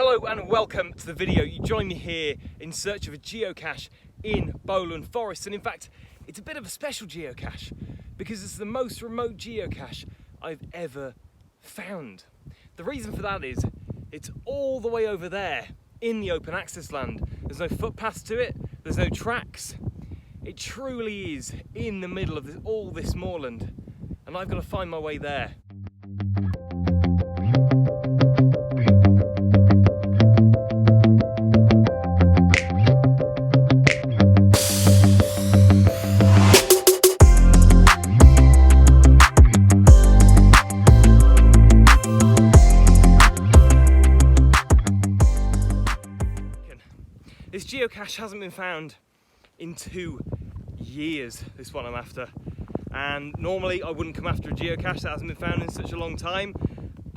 Hello and welcome to the video. You join me here in search of a geocache in Bowland Forest, and in fact it's a bit of a special geocache because it's the most remote geocache I've ever found. The reason for that is it's all the way over there in the open access land. There's no footpaths to it, there's no tracks. It truly is in the middle of all this moorland, and I've got to find my way there. This geocache hasn't been found in 2 years, this one I'm after. And normally I wouldn't come after a geocache that hasn't been found in such a long time.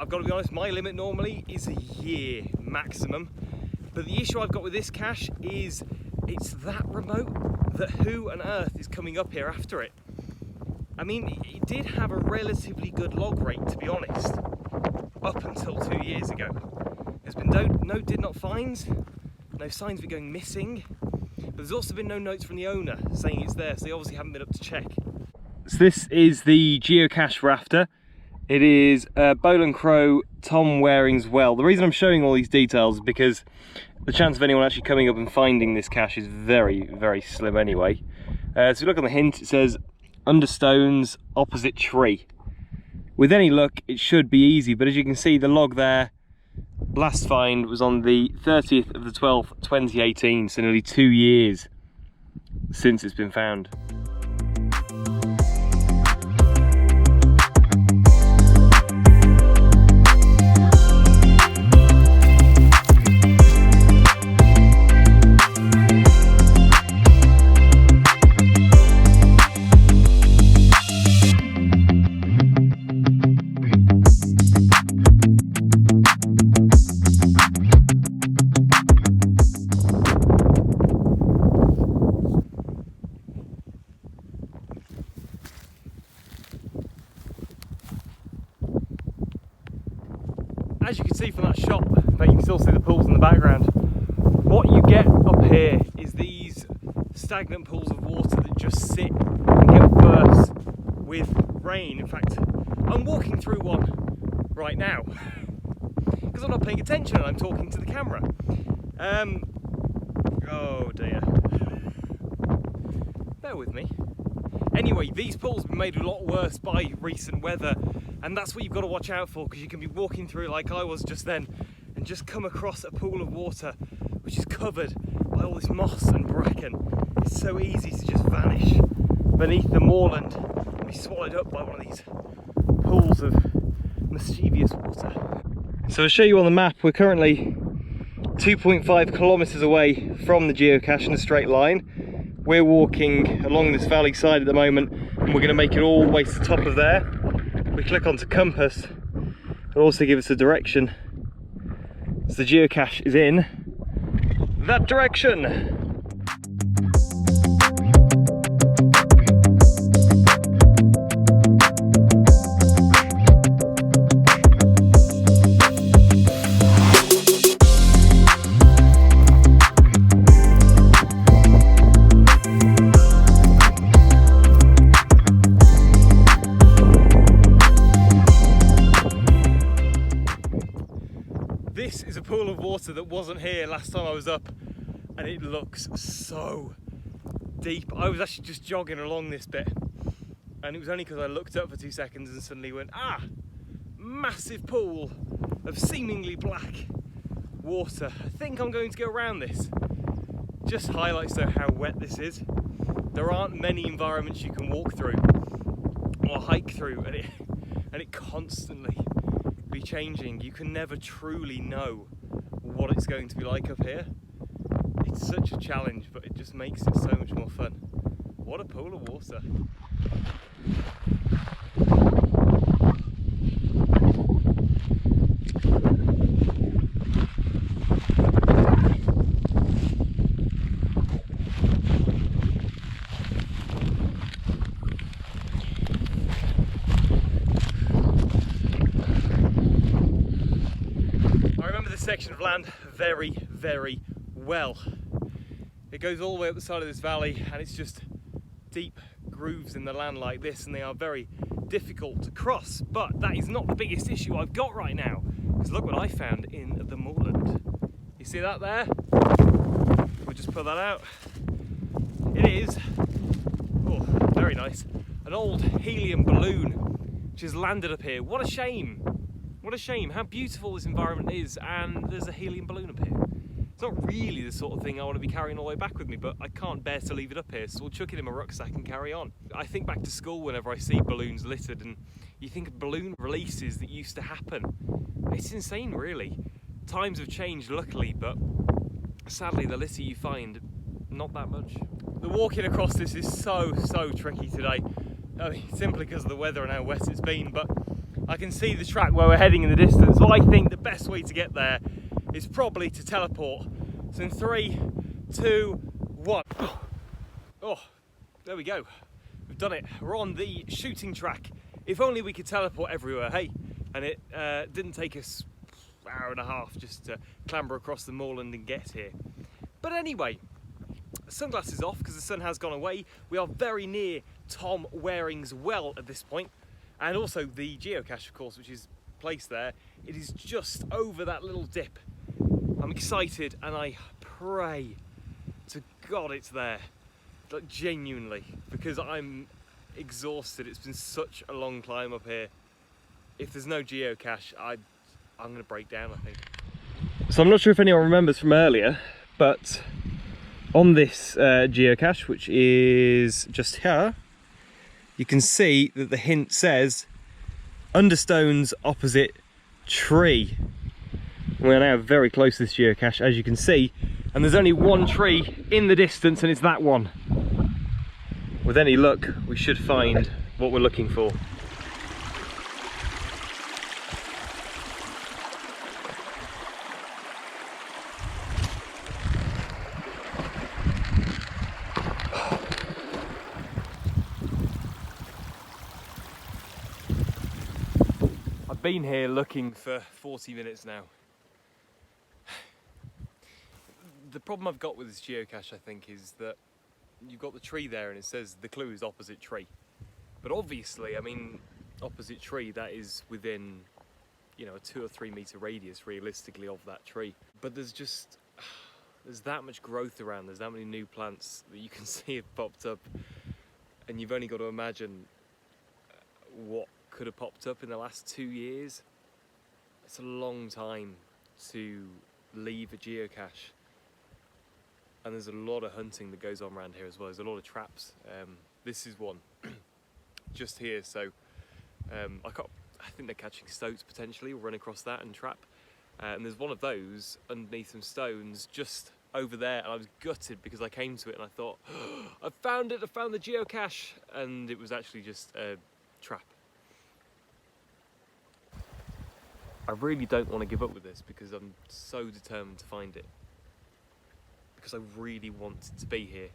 I've got to be honest, my limit normally is a year maximum. But the issue I've got with this cache is it's that remote that who on earth is coming up here after it? I mean, it did have a relatively good log rate, to be honest, up until 2 years ago. There's been no did not finds. No signs of it going missing, but there's also been no notes from the owner saying it's there, so they obviously haven't been up to check. So this is the geocache rafter. It is Bowland Crow Tom Waring's well. The reason I'm showing all these details is because the chance of anyone actually coming up and finding this cache is very, very slim anyway. So if you look on the hint, it says under stones, opposite tree. With any luck, it should be easy, but as you can see, the log there, last find was on the 30th of the 12th, 2018, so nearly 2 years since it's been found. As you can see from that shot, but you can still see the pools in the background, what you get up here is these stagnant pools of water that just sit and get worse with rain. In fact, I'm walking through one right now because I'm not paying attention and I'm talking to the camera. Oh dear. Bear with me. Anyway, these pools have been made a lot worse by recent weather, and that's what you've got to watch out for, because you can be walking through like I was just then and just come across a pool of water which is covered by all this moss and bracken. It's so easy to just vanish beneath the moorland and be swallowed up by one of these pools of mischievous water. So I'll show you on the map, we're currently 2.5 kilometers away from the geocache in a straight line. We're walking along this valley side at the moment, and we're going to make it all the way to the top of there. We click onto compass, it'll also give us a direction. So the geocache is in that direction. This is a pool of water that wasn't here last time I was up, and it looks so deep. I was actually just jogging along this bit, and it was only because I looked up for 2 seconds and suddenly went, ah, massive pool of seemingly black water. I think I'm going to go around this. Just highlights though how wet this is. There aren't many environments you can walk through or hike through, and it constantly be changing. You can never truly know what it's going to be like up here. It's such a challenge, but it just makes it so much more fun. What a pool of water. section of land very, very well. It goes all the way up the side of this valley, and it's just deep grooves in the land like this, and they are very difficult to cross. But that is not the biggest issue I've got right now, because look what I found in the moorland. You see that there? We'll just pull that out. It is, oh, very nice, an old helium balloon which has landed up here. What a shame! What a shame how beautiful this environment is, and there's a helium balloon up here. It's not really the sort of thing I want to be carrying all the way back with me, but I can't bear to leave it up here, so we'll chuck it in my rucksack and carry on. I think back to school whenever I see balloons littered, and you think of balloon releases that used to happen. It's insane, really. Times have changed, luckily, but sadly the litter you find, not that much. The walking across this is so tricky today. I mean, simply because of the weather and how wet it's been, but I can see the track where we're heading in the distance, so I think the best way to get there is probably to teleport. So in 3, 2, 1. Oh, there we go. We've done it. We're on the shooting track. If only we could teleport everywhere, hey? And it didn't take us an hour and a half just to clamber across the moorland and get here. But anyway, sunglasses off because the sun has gone away. We are very near Tom Waring's well at this point, and also the geocache, of course, which is placed there. It is just over that little dip. I'm excited, and I pray to God it's there, like genuinely, because I'm exhausted. It's been such a long climb up here. If there's no geocache, I'm going to break down, I think. So I'm not sure if anyone remembers from earlier, but on this geocache, which is just here, you can see that the hint says understones opposite tree. We're now very close to this geocache, as you can see, and there's only one tree in the distance, and it's that one. With any luck, we should find what we're looking for. I've been here looking for 40 minutes now. The problem I've got with this geocache, I think, is that you've got the tree there and it says the clue is opposite tree. But obviously, I mean, opposite tree, that is within, you know, a 2 or 3 meter radius realistically of that tree. But there's that much growth around, there's that many new plants that you can see have popped up, and you've only got to imagine what could have popped up in the last 2 years. It's a long time to leave a geocache. And there's a lot of hunting that goes on around here as well. There's a lot of traps. This is one just here, so I think they're catching stoats potentially. We'll run across that and trap. And there's one of those underneath some stones just over there, and I was gutted because I came to it and I thought, oh, I found it, I found the geocache, and it was actually just a trap. I really don't want to give up with this because I'm so determined to find it. Because I really want to be here.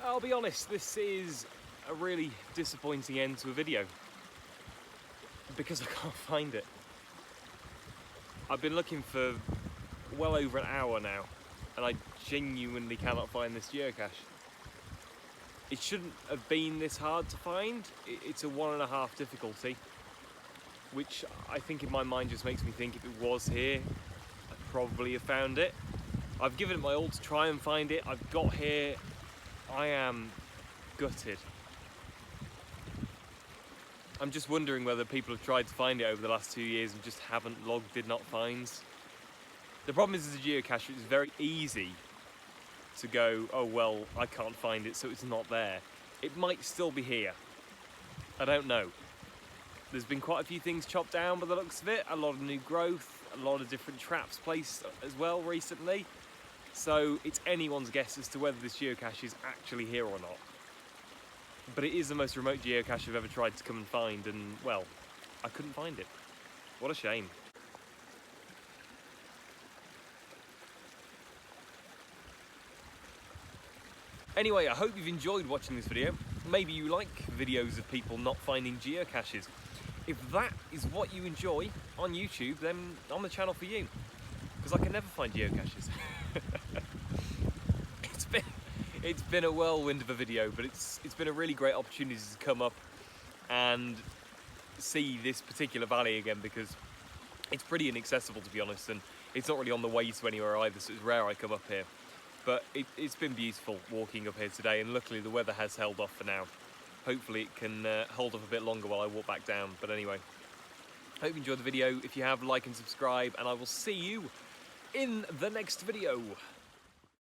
I'll be honest, this is a really disappointing end to a video because I can't find it. I've been looking for well over an hour now, and I genuinely cannot find this geocache. It shouldn't have been this hard to find. It's a 1.5 difficulty, which I think in my mind just makes me think if it was here, I'd probably have found it. I've given it my all to try and find it. I've got here. I am gutted. I'm just wondering whether people have tried to find it over the last 2 years and just haven't logged did not finds. The problem is, as a geocacher, it's very easy to go, oh well, I can't find it, so it's not there. It might still be here. I don't know. There's been quite a few things chopped down by the looks of it, a lot of new growth, a lot of different traps placed as well recently. So it's anyone's guess as to whether this geocache is actually here or not. But it is the most remote geocache I've ever tried to come and find, and well, I couldn't find it. What a shame. Anyway, I hope you've enjoyed watching this video. Maybe you like videos of people not finding geocaches. If that is what you enjoy on YouTube, then I'm the channel for you, because I can never find geocaches. It's been a whirlwind of a video, but it's been a really great opportunity to come up and see this particular valley again, because it's pretty inaccessible, to be honest, and it's not really on the way to anywhere either, so it's rare I come up here. But it's been beautiful walking up here today, and luckily the weather has held off for now. Hopefully it can hold off a bit longer while I walk back down. But anyway, hope you enjoyed the video. If you have, like and subscribe, and I will see you in the next video.